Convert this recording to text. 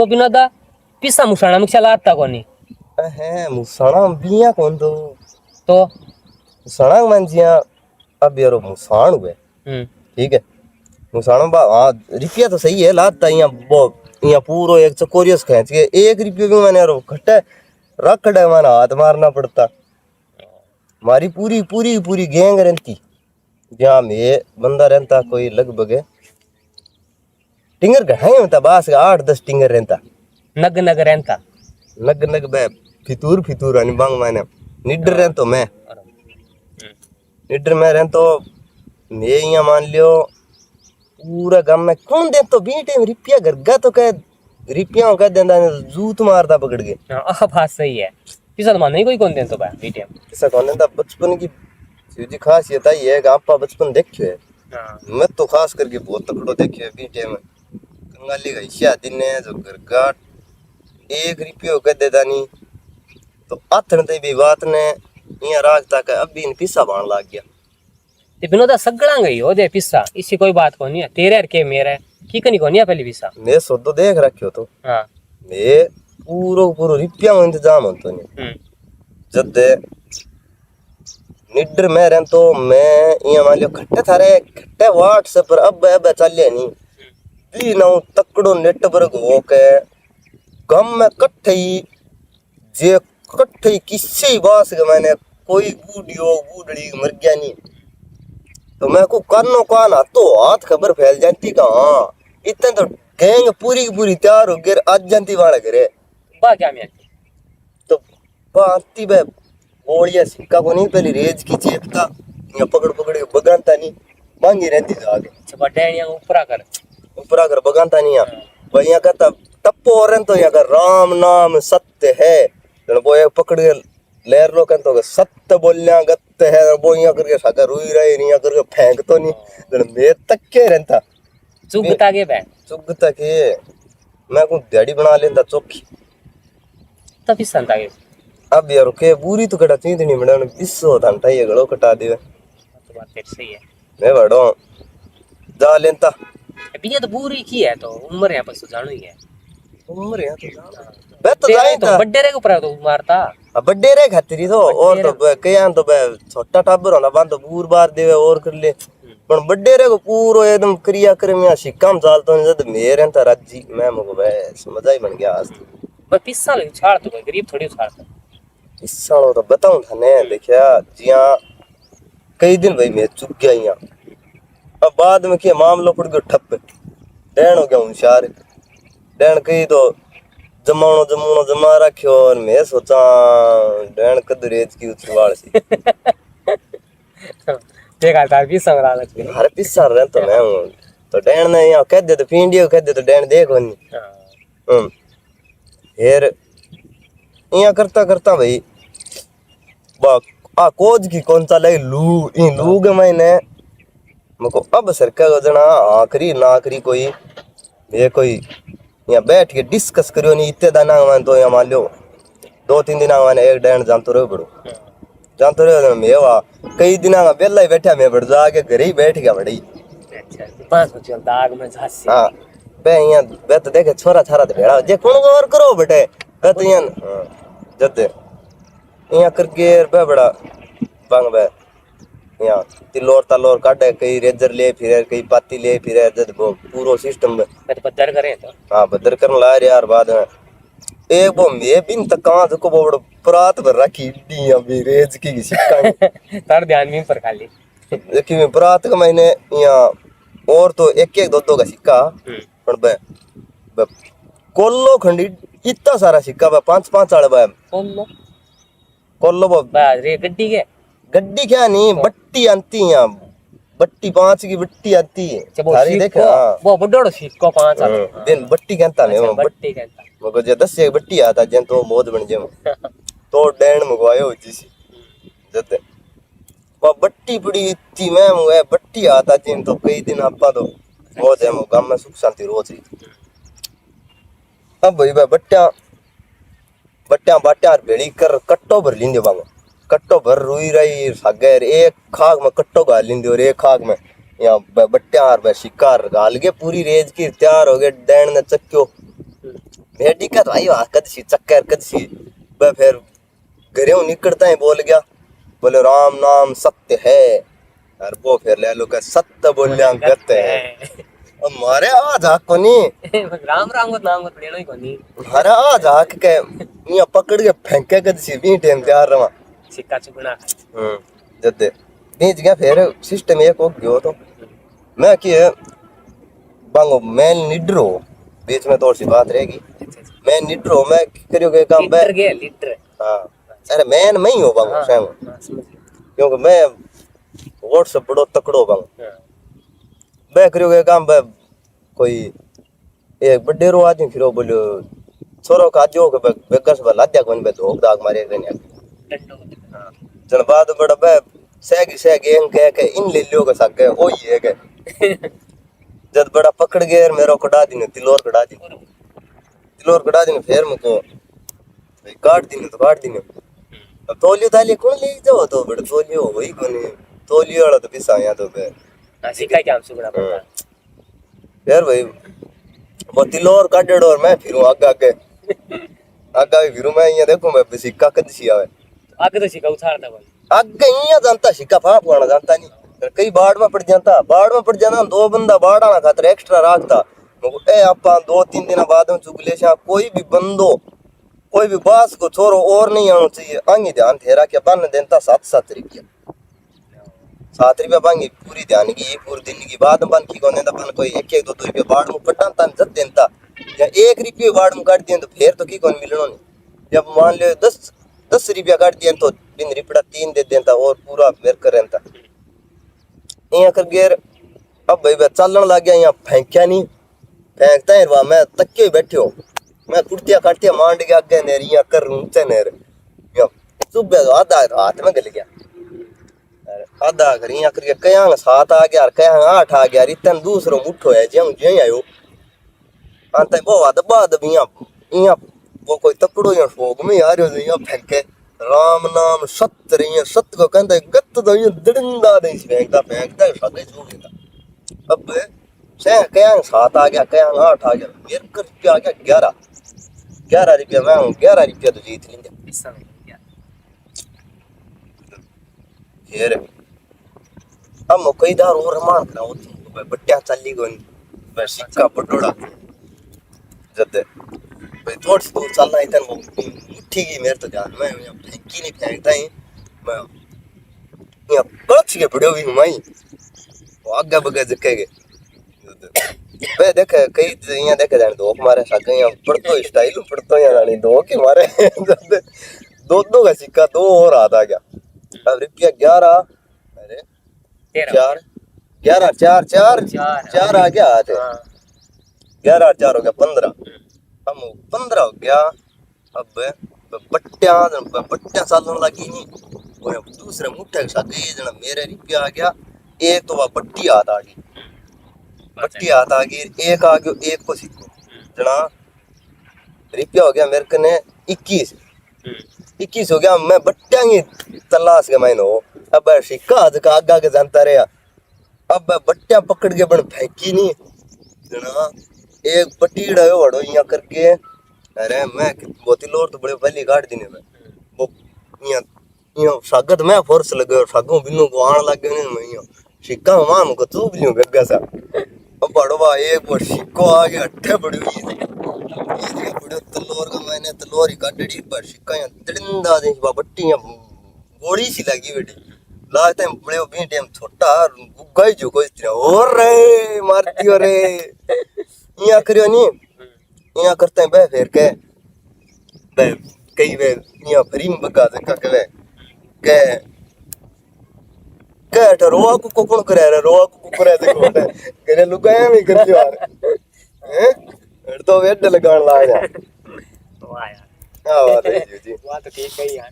तो बिना दा पिसा मुसाणा में चला आता कोनी है मुसाणा बिया कौन तो मुसाणा मन जिया अब यारो मुसाण हुए ठीक है मुसाणा बा हाँ रुपया तो सही है लाता यहाँ वो यहाँ पूरो एक चकोरियस खींच के 1 रुपये भी मैंने यारो घटे रख डे मैंने हाथ मारना पड़ता हमारी पूरी पूरी पूरी गैंग रहती जहाँ में बंदा रहता कोई लगभग टिंगर घटाई होता बास का 8-10 टिंगर रहता नग नग रहता नग नग बे फितूर फितूर अनि बांग मैंने निडर रह तो मैं निडर में रह तो मैं यहाँ मान लियो पूरा गांव में कौन दे तो बीटे रुपया गरगा तो कह रुपया कह देंदा जूत मारता पकड़ के हां बात सही है पिसा तो मान नहीं कोई कौन दे तो बा बीटे ऐसा कौन देंदा बचपन की सीधी खासियत है ये आपा बचपन देखियो है हां मैं तो खास करके बहुत तकड़ो देखियो है बीटे में कंगाली का हिस्सा दिन है जो गरगा 1 रुपया कह देता नहीं तो आथन ते भी बात ने यहाँ राखता का अब भी इन पिसा बाण लाग गया ते बिनोदा सगड़ा गई हो दे पिसा इसी कोई बात कोनी है तेरे और के मेरा की कनी कोनी है पहली पिसा मैं सोदो देख रखियो तो हां मैं पूरो पूरो रुपया में इंतजाम होतो नहीं जब दे निडर में रहन तो मैं यहाँ मान लियो खट्टे थारे खट्टे व्हाट्सएप पर अब चलिए नहीं दी ना तकड़ो नेटवर्क हो के गम में कट्ठे जे कट्ठे किसी बास के मैंने कोई बूढ़ियो बूढ़ड़ी मर गया नहीं तो मैं को करनो कान तो हाथ खबर फैल जाती का हाँ इतने तो गैंग पूरी की पूरी तैयार हो गए आज जानती वाला करे बा क्या मैं तो बाती बे गोलियां सिक्का को नहीं पहली रेज की चेपता या पकड़ पकड़ के बगानता नहीं मांगी रहती था आगे अच्छा बड़े ऊपरा कर बगानता नहीं भाई यहाँ कहता टप्पो और तो यहाँ का राम नाम सत्य है वो एक पकड़ के लेर लो कहते हो सत्य बोलना गत्य है वो यहाँ करके साका रुई रहे नहीं करके फेंक तो नहीं मैं तक के रहता चुगता के बे चुगता के मैं को दिहाड़ी बना लेता चौकी तभी संता के अब यार के पूरी तो कटा चीज नहीं बना बिस्सो था ये गलो कटा दे तो बात तेरी सही है मैं बड़ो जा लेता अभी ये तो पूरी की है तो उम्र है बस जानो ही है उम्र है तो बे तो जाए तो बड्डे रे को ऊपर तो मारता अब बड्डे रे खातिर तो और तो कया तो बे छोटा टाबर होना बांध तो पूर बार देवे और कर ले पर बड्डे रे को पूरो एकदम क्रिया क्रम या सिक्काम चाल तो जद मेरे अंतर राजी मैं मको बे मजा ही बन गया आज बस पिस्सा ले छाड़ तो कोई गरीब थोड़ी छाड़ता इस सालों तो बताऊं था ने देखिया जिया कई दिन भाई मैं चुक गया यहाँ अब बाद में क्या मामला पड़ गया ठप डैन हो गया होशियार डैन कही तो जमानो जमा रखियो और मैं सोचा डैन कदरेज की उछवाड़ सी देखा था पिस्सा में लागत के हर पिस्सा रह तो मैं हूं तो डैन ने यहाँ कह दे तो पिंडियो कह दे तो डैन देखो नहीं फिर यहाँ करता करता भाई कोज की कौन सा लगे लू के मैंने मको अब सरकार जना आखिरी ना आखिरी कोई ये कोई यहाँ बैठ के डिस्कस करियो नहीं इतने दाना मान तो यहाँ मान लो 2-3 दिन मैंने एक डैन जानते रहो बड़ो जानते रहो मैं वहाँ कई दिन बेला ही बैठा मैं बढ़ जाके घर ही बैठ गया बड़ी हाँ बे यहाँ बे तो देखे छोरा छारा तो भेड़ा जे कौन और करो बेटे बे तो यहाँ जते यहाँ करके बे बड़ा बांग बे यहाँ तिलोर तलोर काटे कई रेजर ले फिर कई पाती ले फिर जद वो पूरो सिस्टम में बदर करें तो हाँ बदर करने ला यार बाद में एक वो मैं बिन तक कहाँ तो को बड़ा परात भर रखी डी अभी रेज की सिक्का तार ध्यान में पर खाली देखिए मैं परात का महीने यहाँ और तो एक दो का सिक्का पर बे कोल्लो खंडी इतना सारा सिक्का बे 5 वाले बे कोल्लो रे गड्डी क्या नहीं बट्टी आती है बट्टी 5 की बट्टी आती है सारी देखे वो बड़ो सिक्को 5 दिन बट्टी कहता नहीं वो बट्टी कहता मगर जे 10 एक बट्टी आता जन तो बहुत बन जे तो डैन मंगवायो जिसी जते वो बट्टी पड़ी थी मैं मुए बट्टी आता जिन तो कई दिन आपा तो बहुत है गांव में सुख शांति रोज रही अब भाई बट्टिया बाटिया भेड़ी कर कट्टो भर लिंदे बांगो कट्टो भर रुई रही सागर एक खाग में कट्टो गाल लिंदे और एक खाग में यहाँ बट्टिया शिकार गाल के पूरी रेज की तैयार हो गए डैन ने चक्यो भेड़ी का तो आयो कदसी चक्कर कदसी मैं फिर घरों निकलता ही बोल गया बोले राम नाम सत्य है और वो फिर ले लो का सत्य बोलिया गत है अब मारे आज हाक कोनी राम राम को नाम को लेना ही कोनी मारे आज हाक के मियां पकड़ के फेंके कदसी भी टाइम तैयार रहा सिक्का चुगना जदे बीच गया फिर सिस्टम एक हो गयो तो मैं कि बांगो मैं निड्रो बीच में थोड़ी सी बात रहेगी मैं निड्रो मैं करियो के काम लीटर गया लीटर हाँ अरे मैं नहीं हो बांगो सैम समझ गया क्योंकि मैं व्हाट्सएप बड़ो तकड़ो बांगो हाँ, मैं करियो के काम बे कोई एक बड्डेरो आदमी फिरो बोलियो छोरो का जो के बेकर से लाद्या कोन बे धोक दाग मारे गने डंडो हाँ जन बाद बड़ा बे सेगी एंग के इन ले लियो के सके ओ ये के जब बड़ा पकड़ गए मेरो कटा दी तिलोर कटा दी फिर मुको भाई काट दी तो काट दी अब तोलियो ताली कौन ले जाओ तो बड़ा तोलियो वही कोनी तोलियो वाला तो पिसा या तो बे हाँ, सिक्का क्या हम सुगड़ा पड़ता फिर भाई वो तिलोर काटेड़ो और मैं फिरूं आगे फिरूं मैं ये देखो मैं सिक्का कदसी आवे आगे तो सिक्का उछाड़ता कोनी आगे यहाँ जानता सिक्का फाप वाला जानता नहीं कई बाढ़ में पड़ जाता दो बंदा बाढ़ आना खातर एक्स्ट्रा राखता ए आपा 2-3 दिन बाद में चुग ले कोई भी बंदो कोई भी बास को छोरो और नहीं आना चाहिए आंगी ध्यान थेरा के बन देता 7-7 रुपया 7 रुपया बांगी पूरी ध्यान की पूरी दिन की बाद बन की को देता बन कोई 1-2 रुपया बाढ़ में पटाता जब देता या 1 रुपये बाढ़ में काट दिए तो फिर तो की कौन मिलनो नहीं जब मान लो 10 रुपया काट दिए तो बिन रिपड़ा 3 दे देता और पूरा मेर कर रहता यहाँ कर गेर अब भाई चलन लग गया यहाँ फेंकिया नहीं फेंकता है वहाँ मैं तक्के बैठे हो मैं कुर्तिया काटिया मांड के आगे नेर यहाँ कर ऊंचे नेर सुबह आधा हाथ में गल गया आधा कर यहाँ करके कया 7 आ गया कया 8 आ गया इतन दूसरो मुठो है ज्यों ज्यों आयो अंत वो दबा दब यहाँ वो कोई तकड़ो यहाँ फोग में आ रहे हो यहाँ फेंके राम नाम सत्य रही सत्य को कहता है गत्त तो ये दड़िंदा नहीं फेंकता सगे छू लेता अब से कया 7 आ गया कया 8 आ गया मेरे को रुपया आ गया 11 रुपया मैं 11 रुपया तो जीत लेंगे पिस्सा में क्या फिर अब मुकईदार और रमान करा वो बट्टिया चली गई बस सिक्का पटोड़ा जब भाई थोड़ी सी दूर चलना इतन वो मुट्ठी की मेरे तो ध्यान में फेंकी नहीं फेंकता ही मैं यहाँ कड़च के पड़े हुई हुमाई वो आगे बगे जकेगे वे देखे कई यहाँ देखे जाने दो हमारे साथ यहाँ पड़तो स्टाइल पड़तो यहाँ रानी दो के मारे दो का सिक्का 2 और आ गया अब रुपया 11 अरे 4 आ गया आज 11 4 हो गया 15 हम 15 हो गया अब बट्टिया चलन लगी नहीं वो दूसरे मुठ्ठे के साथ ये जना मेरे रुपया आ गया एक तो वह बट्टी हाथ आ गई एक आ गयो एक को सिक्को जना रुपया हो गया मेरे कने 21 हो गया मैं बट्टिया की तलाश के मैंने हो अब सिक्का आज का आगा के जानता रहा अब बट्टिया पकड़ के बन फेंकी नहीं जना एक पटीड़ा है वड़ो यहाँ करके अरे मैं बहुत ही लोर तो बड़े पहली काट दी मैं वो यहाँ सागत मैं फोर्स लगे और सागों बिन्नों को आने लग गए मैं यहाँ सिक्का मान को चूप लियो गग्गा सा अब बड़वा एक वो सिक्को आ गया अट्ठे बड़ी हुई ये बड़े तलोर का मैंने तलोर ही काटड़ी पर सिक्का यहाँ तिरंदा दे बट्टी यहाँ गोली सी लगी बेटी लास्ट टाइम बड़े भी टाइम छोटा गुग्गा जो कोई तरह और रे मारती हो रे यहाँ करियो नहीं यहाँ करते हैं बे फिर के बे कई बे यहाँ फ्री में बगा देखा के रोआ को कौन करे रे रोआ को करे देखो करे लुगाया में करते यार हैं तो वेट लगान ला गया वाह यार हां बात है जी वाह तो ठीक है यार